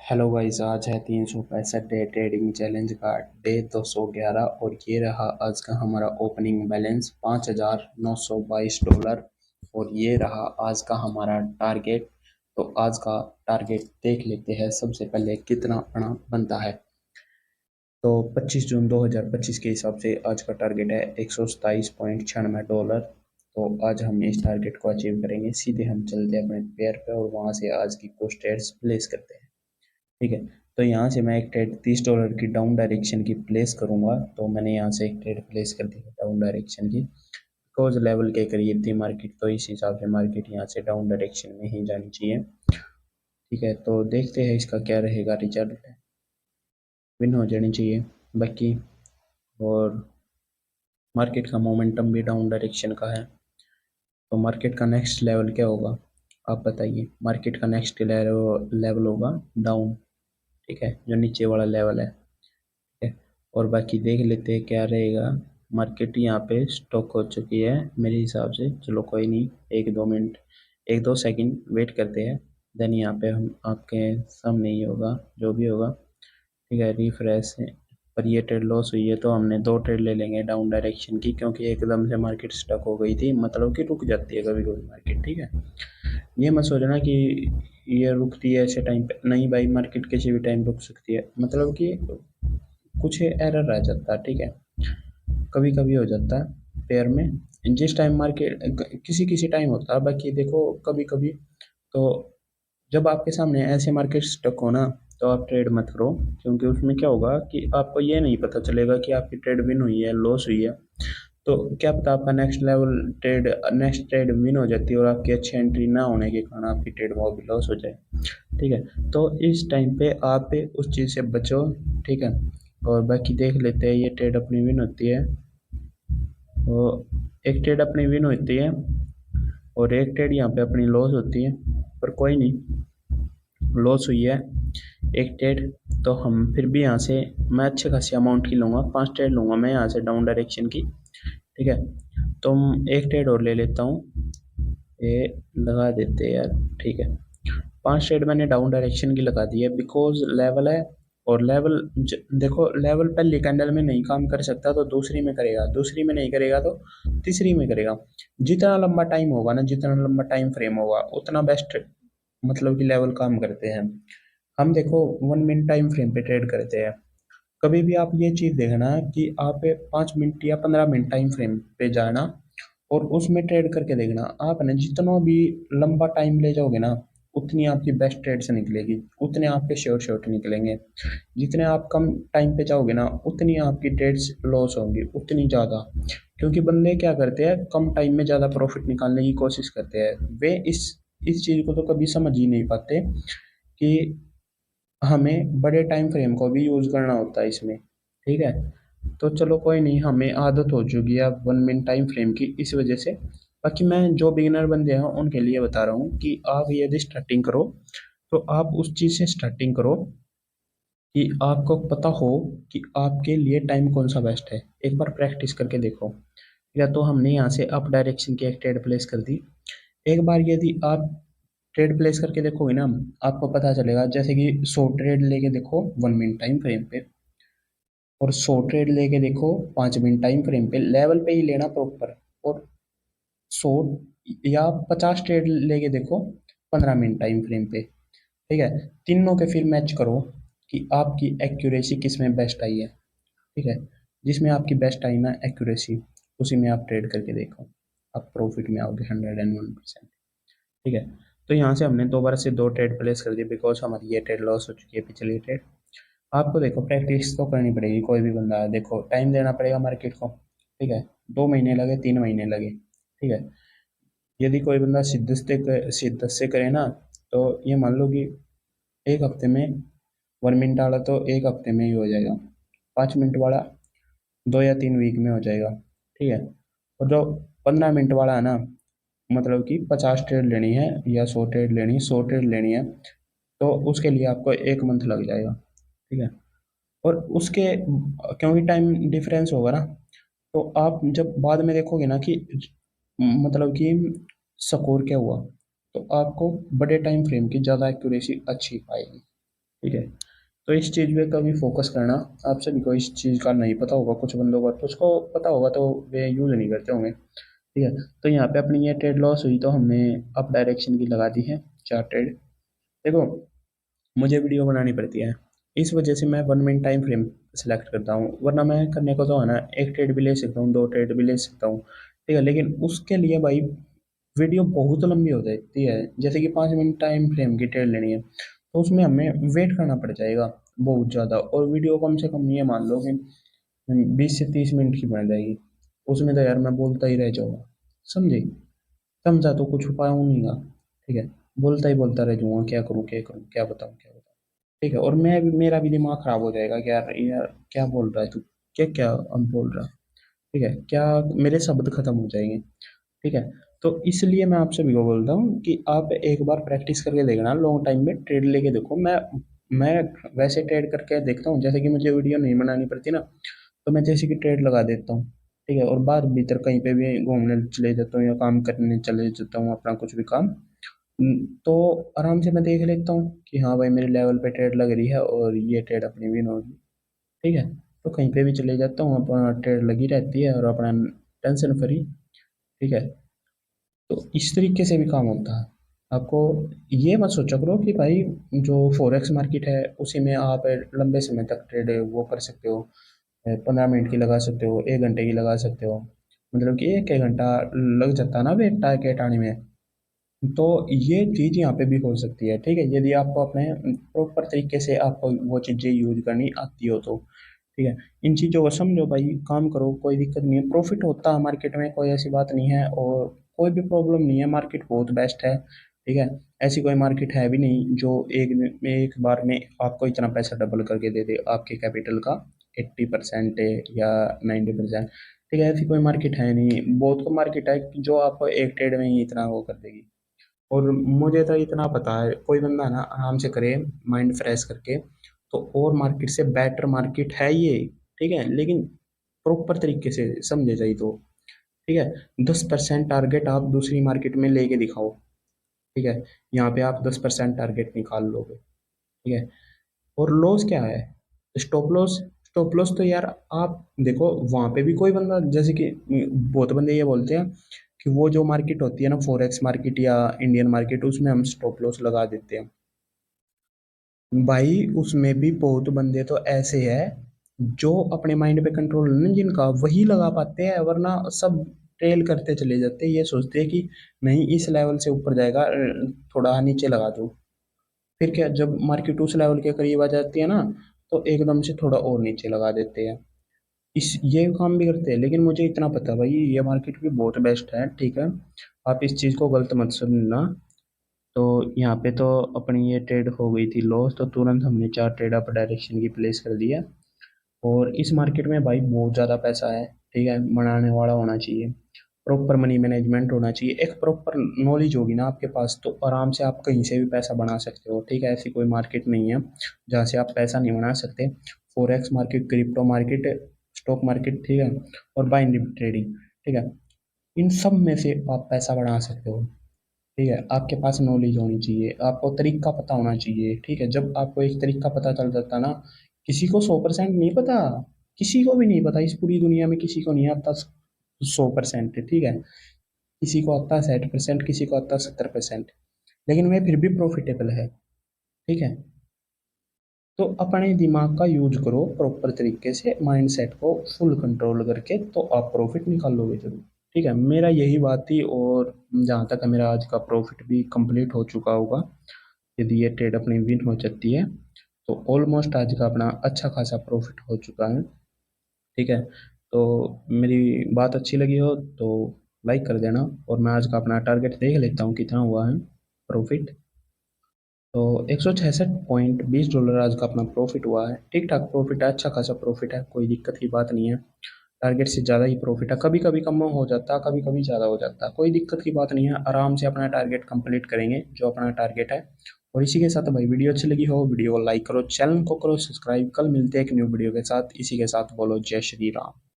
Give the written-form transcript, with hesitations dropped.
Hello guys, आज है 365 day trading challenge का डे 211 और ये रहा आज का हमारा ओपनिंग बैलेंस $5,922 और ये रहा आज का हमारा टारगेट। तो आज का टारगेट देख लेते हैं सबसे पहले कितना अपना बनता है। तो 25 जून 2025 के हिसाब से आज का टारगेट है $127.96। तो आज हम इस टारगेट को अचीव करेंगे। सीधे हम चलते हैं अपने पेयर पे और वहाँ से आज की कुछ ट्रेड्स प्लेस करते हैं। ठीक है। तो यहाँ से मैं एक ट्रेड $30 की डाउन डायरेक्शन की प्लेस करूँगा। तो मैंने यहाँ से एक ट्रेड प्लेस कर दी है डाउन डायरेक्शन की, बिकॉज लेवल के करीब थी मार्केट, तो इस हिसाब से मार्केट यहाँ से डाउन डायरेक्शन में ही जानी चाहिए। ठीक है, तो देखते हैं इसका क्या रहेगा रिजल्ट। विन हो जानी चाहिए बाकी। और मार्केट का मोमेंटम भी डाउन डायरेक्शन का है। तो मार्केट का नेक्स्ट लेवल क्या होगा आप बताइए। मार्केट का नेक्स्ट लेवल होगा डाउन। ठीक है, जो नीचे वाला लेवल है। और बाकी देख लेते हैं क्या रहेगा। मार्केट यहाँ पे स्टॉक हो चुकी है मेरे हिसाब से। चलो कोई नहीं, एक दो मिनट, एक दो सेकंड वेट करते हैं। देन यहाँ पे हम आपके सामने ही होगा जो भी होगा। ठीक है, रिफ्रेश है। पर ये ट्रेड लॉस हुई है तो हमने दो ट्रेड ले लेंगे डाउन डायरेक्शन की, क्योंकि एकदम से मार्केट स्टक हो गई थी, मतलब कि रुक जाती है कभी कभी मार्केट। ठीक है, ये मत सोचना कि ये रुकती है ऐसे टाइम पे, नहीं भाई, मार्केट किसी भी टाइम रुक सकती है, मतलब कि कुछ एरर रह जाता है। ठीक है, कभी कभी हो जाता है पेयर में, जिस टाइम मार्केट किसी किसी टाइम होता है। बाकी देखो कभी कभी तो जब आपके सामने ऐसे मार्केट स्टक हो ना, तो आप ट्रेड मत करो, क्योंकि उसमें क्या होगा कि आपको ये नहीं पता चलेगा कि आपकी ट्रेड विन हुई है लॉस हुई है। तो क्या पता आपका नेक्स्ट ट्रेड विन हो जाती है और आपकी अच्छी एंट्री ना होने के कारण आपकी ट्रेड वो भी लॉस हो जाए। ठीक है, तो इस टाइम पे आप उस चीज़ से बचो। ठीक है, और बाकी देख लेते हैं। ये ट्रेड अपनी विन होती है, और एक ट्रेड अपनी विन होती है और एक ट्रेड यहाँ पे अपनी लॉस होती है। पर कोई नहीं, लॉस हुई है एक ट्रेड, तो हम फिर भी यहाँ से मैं अच्छे खासी अमाउंट की लूँगा। 5 ट्रेड लूँगा मैं यहाँ से डाउन डायरेक्शन की। ठीक है, तो एक ट्रेड और ले लेता हूँ, ये लगा देते हैं यार। ठीक है, 5 ट्रेड मैंने डाउन डायरेक्शन की लगा दी है, बिकॉज लेवल है। और देखो, लेवल पहली कैंडल में नहीं काम कर सकता तो दूसरी में करेगा, दूसरी में नहीं करेगा तो तीसरी में करेगा। जितना लंबा टाइम होगा ना, जितना लंबा टाइम फ्रेम होगा उतना बेस्ट, मतलब कि लेवल काम करते हैं। हम देखो 1 मिनट टाइम फ्रेम पे ट्रेड करते हैं। कभी भी आप ये चीज़ देखना कि आप 5 मिनट या 15 मिनट टाइम फ्रेम पे जाना और उसमें ट्रेड करके देखना। आप ना जितना भी लंबा टाइम ले जाओगे ना, उतनी आपकी बेस्ट ट्रेड्स निकलेगी, उतने आपके शॉर्ट शॉर्ट निकलेंगे। जितने आप कम टाइम पे जाओगे ना, उतनी आपकी ट्रेड्स लॉस होंगी, उतनी ज़्यादा। क्योंकि बंदे क्या करते हैं, कम टाइम में ज़्यादा प्रॉफिट निकालने की कोशिश करते हैं। वे इस चीज़ को तो कभी समझ ही नहीं पाते कि हमें बड़े टाइम फ्रेम को भी यूज़ करना होता है इसमें। ठीक है, तो चलो कोई नहीं, हमें आदत हो चुकी है अब 1 मिनट टाइम फ्रेम की, इस वजह से। बाकी मैं जो बिगिनर बंदे हैं उनके लिए बता रहा हूँ कि आप यदि स्टार्टिंग करो तो आप उस चीज़ से स्टार्टिंग करो कि आपको पता हो कि आपके लिए टाइम कौन सा बेस्ट है। एक बार प्रैक्टिस करके देखो। या तो हमने यहाँ से अप डायरेक्शन की एक ट्रेड प्लेस कर दी। एक बार यदि आप ट्रेड प्लेस करके देखोगे ना, आपको पता चलेगा। जैसे कि 100 ट्रेड लेके देखो 1 मिनट टाइम फ्रेम पे, और 100 ट्रेड लेके देखो 5 मिनट टाइम फ्रेम पे, लेवल पे ही लेना प्रॉपर। और 100 या 50 ट्रेड लेके देखो 15 मिनट टाइम फ्रेम पे। ठीक है, तीनों के फिर मैच करो कि आपकी एक्यूरेसी किस में बेस्ट आई है। ठीक है, जिसमें आपकी बेस्ट आई ना एक्यूरेसी, उसी में आप ट्रेड करके देखो, आप प्रॉफिट में आओगे 101%। ठीक है, तो यहाँ से हमने दोबारा से दो ट्रेड प्लेस कर दिए, बिकॉज हमारी ये ट्रेड लॉस हो चुकी है पिछली ट्रेड। आपको देखो प्रैक्टिस तो करनी पड़ेगी, कोई भी बंदा है, देखो टाइम देना पड़ेगा मार्केट को। ठीक है, 2 महीने लगे, 3 महीने लगे। ठीक है, यदि कोई बंदा शिद्दत से करे ना, तो ये मान लो कि एक हफ्ते में, 1 मिनट वाला तो एक हफ्ते में ही हो जाएगा, 5 मिनट वाला 2 या 3 वीक में हो जाएगा। ठीक है, और जो 15 मिनट वाला है ना, मतलब कि 50 ट्रेड लेनी है या 100 ट्रेड लेनी है, 100 ट्रेड लेनी है, तो उसके लिए आपको 1 मंथ लग जाएगा। ठीक है, और उसके क्योंकि टाइम डिफरेंस होगा ना, तो आप जब बाद में देखोगे ना कि मतलब कि स्कोर क्या हुआ, तो आपको बड़े टाइम फ्रेम की ज़्यादा एक्यूरेसी अच्छी पाएगी। ठीक है। तो इस चीज़ पे कभी फोकस करना। आप सभी को इस चीज़ का नहीं पता होगा, कुछ बंदों को तो उसको पता होगा तो वे यूज़ नहीं करते होंगे। ठीक है। तो यहाँ पे अपनी ये ट्रेड लॉस हुई तो हमने अप डायरेक्शन की लगा दी है 4 ट्रेड। देखो, मुझे वीडियो बनानी पड़ती है, इस वजह से मैं 1 मिनट टाइम फ्रेम सेलेक्ट करता हूँ, वरना मैं करने को तो है ना, एक ट्रेड भी ले सकता हूँ, 2 ट्रेड भी ले सकता हूँ। ठीक है, लेकिन उसके लिए भाई वीडियो बहुत लंबी हो जाती है। जैसे कि 5 मिनट टाइम फ्रेम की ट्रेड लेनी है तो उसमें हमें वेट करना पड़ जाएगा बहुत ज़्यादा, और वीडियो कम से कम ये मान लो कि 20 से 30 मिनट की बन जाएगी। उसमें तो यार मैं बोलता ही रह जाऊँगा, समझे? समझा तो कुछ उपाय नहीं गा। ठीक है, बोलता ही बोलता रह जाऊँगा, क्या करूँ क्या करूँ, क्या बताऊँ क्या बताऊँ। ठीक है, और मैं भी, मेरा भी दिमाग खराब हो जाएगा कि यार यार क्या बोल रहा है तू, क्या क्या अब बोल रहा है। ठीक है, क्या मेरे शब्द खत्म हो जाएंगे। ठीक है। तो इसलिए मैं आप सभी को बोलता हूँ कि आप एक बार प्रैक्टिस करके देखना, लॉन्ग टाइम में ट्रेड लेके देखो। मैं वैसे ट्रेड करके देखता हूँ, जैसे कि मुझे वीडियो नहीं बनानी पड़ती ना, तो मैं जैसे कि ट्रेड लगा देता हूँ। ठीक है, और बाहर भीतर कहीं पे भी घूमने चले जाता हूँ या काम करने चले जाता हूँ, अपना कुछ भी काम। तो आराम से मैं देख लेता हूँ कि हाँ भाई मेरे लेवल पे ट्रेड लग रही है और ये ट्रेड अपनी विन होगी। ठीक है, तो कहीं पे भी चले जाता हूँ, अपना ट्रेड लगी रहती है और अपना टेंशन फ्री। ठीक है, तो इस तरीके से भी काम होता है। आपको ये मत सोचा करो कि भाई जो फॉरेक्स मार्केट है उसी में आप लंबे समय तक ट्रेड वो कर सकते हो, 15 मिनट की लगा सकते हो, 1 घंटे की लगा सकते हो, मतलब कि 1 1 घंटा लग जाता है ना वे टारगेट आने में। तो ये चीज़ यहाँ पे भी हो सकती है। ठीक है, यदि आपको अपने प्रॉपर तरीके से आपको वो चीज़ें यूज करनी आती हो तो। ठीक है, इन चीज़ों को समझो भाई, काम करो, कोई दिक्कत नहीं है, प्रॉफिट होता है मार्केट में, कोई ऐसी बात नहीं है, और कोई भी प्रॉब्लम नहीं है, मार्केट बहुत बेस्ट है। ठीक है, ऐसी कोई मार्केट है भी नहीं जो एक बार में आपको इतना पैसा डबल करके दे दे आपके कैपिटल का, 80% या 90%। ठीक है, ऐसी कोई मार्केट है नहीं, बहुत को मार्केट है जो आपको एक ट्रेड में ही इतना वो कर देगी। और मुझे तो इतना पता है, कोई बंदा है ना आराम से करे, माइंड फ्रेश करके, तो और मार्केट से बेटर मार्केट है ये। ठीक है, लेकिन प्रॉपर तरीके से समझे जाए तो। ठीक है, 10% टारगेट आप दूसरी मार्केट में लेके दिखाओ। ठीक है, यहाँ पे आप 10% टारगेट निकाल लोगे। ठीक है, और लॉस क्या है? Stop loss. स्टॉप लॉस तो यार आप देखो, वहां पे भी कोई बंदा, जैसे कि बहुत बंदे ये बोलते हैं कि वो जो मार्केट होती है ना, फॉरेक्स मार्केट या इंडियन मार्केट, उसमें हम स्टॉप लॉस लगा देते हैं। भाई उसमें भी बहुत बंदे तो ऐसे हैं जो अपने माइंड पे कंट्रोल नहीं जिनका, वही लगा पाते हैं, वरना सब ट्रेल करते चले जाते हैं। ये सोचते हैं कि नहीं इस लेवल से ऊपर जाएगा, थोड़ा नीचे लगा दो। फिर क्या, जब मार्केट उस लेवल के करीब आ जाती है ना, तो एकदम से थोड़ा और नीचे लगा देते हैं। इस ये काम भी करते हैं, लेकिन मुझे इतना पता है भाई ये मार्केट भी बहुत बेस्ट है। ठीक है, आप इस चीज़ को गलत मत समझना। तो यहाँ पे तो अपनी ये ट्रेड हो गई थी लॉस, तो तुरंत हमने 4 ट्रेड अप डायरेक्शन की प्लेस कर दिया। और इस मार्केट में भाई बहुत ज़्यादा पैसा है। ठीक है, बनाने वाला होना चाहिए, प्रॉपर मनी मैनेजमेंट होना चाहिए, एक प्रॉपर नॉलेज होगी ना आपके पास, तो आराम से आप कहीं से भी पैसा बना सकते हो। ठीक है, ऐसी कोई मार्केट नहीं है जहाँ से आप पैसा नहीं बना सकते। Forex market, crypto market, stock market, ठीक है, और बाइनरी ट्रेडिंग। ठीक है, इन सब में से आप पैसा बना सकते हो। ठीक है, आपके पास नॉलेज होनी चाहिए, आपको तरीका पता होना चाहिए। ठीक है, जब आपको एक तरीका पता चल जाता ना, किसी को 100% नहीं पता, किसी को भी नहीं पता, इस पूरी दुनिया में किसी को नहीं आता 100%। ठीक है, किसी को आता है 60%, किसी को आता है 70%, लेकिन वह फिर भी प्रॉफिटेबल है। ठीक है, तो अपने दिमाग का यूज करो प्रॉपर तरीके से, माइंड सेट को फुल कंट्रोल करके, तो आप प्रॉफिट निकालोगे जरूर। ठीक है, मेरा यही बात थी, और जहाँ तक है मेरा आज का प्रॉफिट भी कंप्लीट हो चुका होगा यदि ये ट्रेड अपनी विन हो जाती है। तो ऑलमोस्ट आज का अपना अच्छा खासा प्रॉफिट हो चुका है। ठीक है, तो मेरी बात अच्छी लगी हो तो लाइक कर देना, और मैं आज का अपना टारगेट देख लेता हूँ कितना हुआ है प्रॉफिट। तो 166.20 डॉलर आज का अपना प्रॉफिट हुआ है। ठीक ठाक प्रॉफिट है, अच्छा खासा प्रॉफिट है, कोई दिक्कत की बात नहीं है। टारगेट से ज़्यादा ही प्रॉफिट है, कभी कभी कम हो जाता है, कभी कभी ज़्यादा हो जाता है, कोई दिक्कत की बात नहीं है, आराम से अपना टारगेट कंप्लीट करेंगे जो अपना टारगेट है। और इसी के साथ भाई, वीडियो अच्छी लगी हो वीडियो को लाइक करो, चैनल को करो सब्सक्राइब। कल मिलते हैं एक न्यू वीडियो के साथ, इसी के साथ बोलो जय श्री राम।